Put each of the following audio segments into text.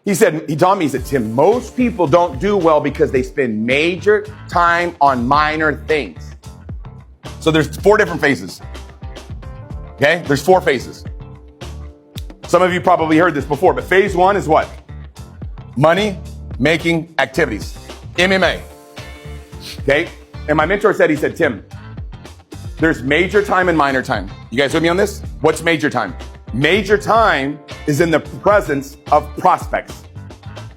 He told me, he said, Tim, most people don't do well because they spend major time on minor things. So there's 4 different phases. Okay? There's 4 phases. Some of you probably heard this before, but phase 1 is what? Money making activities. MMA. Okay? And my mentor said, he said, Tim, there's major time and minor time. You guys with me on this? What's major time? Major time is in the presence of prospects.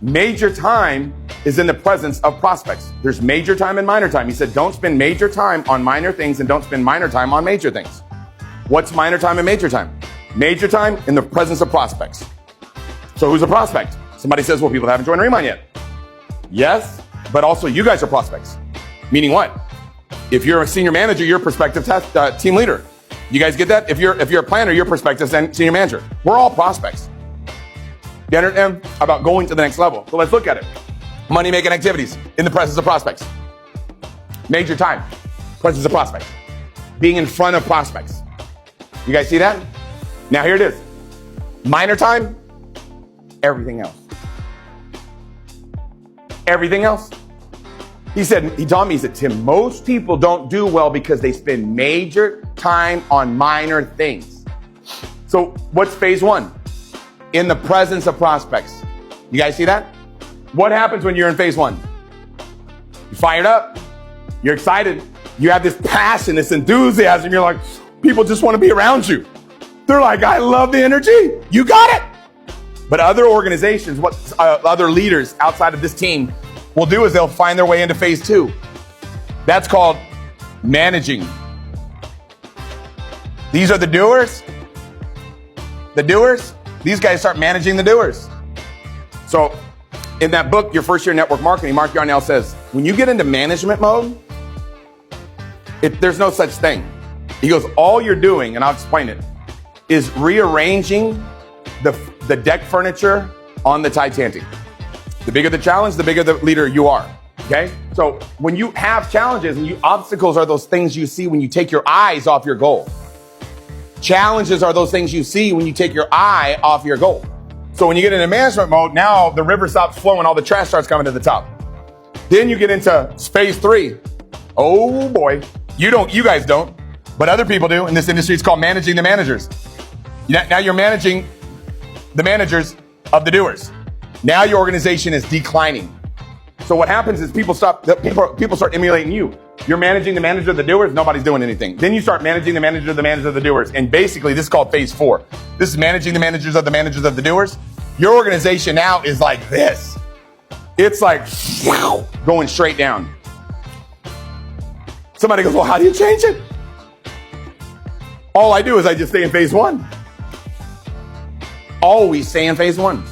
Major time is in the presence of prospects. There's major time and minor time. He said, don't spend major time on minor things and don't spend minor time on major things. What's minor time and major time? Major time in the presence of prospects. So who's a prospect? Somebody says, well, people haven't joined Remind yet. Yes, but also you guys are prospects. Meaning what? If you're a senior manager, you're a prospective team leader. You guys get that? If you're a planner, you're a prospective senior manager. We're all prospects. You understand about going to the next level? So let's look at it. Money making activities in the presence of prospects. Major time, presence of prospects. Being in front of prospects. You guys see that? Now here it is. Minor time, everything else. Everything else. He told me, he said, Tim, most people don't do well because they spend major time on minor things. So what's phase 1? In the presence of prospects. You guys see that? What happens when you're in phase 1? You're fired up. You're excited. You have this passion, this enthusiasm. You're like, people just want to be around you. They're like, I love the energy. You got it. But other organizations, other leaders outside of this team will do is they'll find their way into phase 2. That's called managing. These are the doers. The doers. These guys start managing the doers. So in that book, Your First Year in Network Marketing, Mark Yarnell says, when you get into management mode, there's no such thing. He goes, all you're doing, and I'll explain it, is rearranging the deck furniture on the Titanic. The bigger the challenge, the bigger the leader you are. Okay? So when you have challenges and obstacles are those things you see when you take your eyes off your goal. Challenges are those things you see when you take your eye off your goal. So when you get into management mode, now the river stops flowing, all the trash starts coming to the top. Then you get into phase 3. Oh boy. You guys don't, but other people do. In this industry, it's called managing the managers. Now you're managing the managers of the doers. Now your organization is declining. So what happens is people start emulating you. You're managing the manager of the doers. Nobody's doing anything. Then you start managing the manager of the doers. And basically this is called phase 4. This is managing the managers of the doers. Your organization now is like this. It's like going straight down. Somebody goes, well, how do you change it? All I do is I just stay in phase 1. Always stay in phase 1.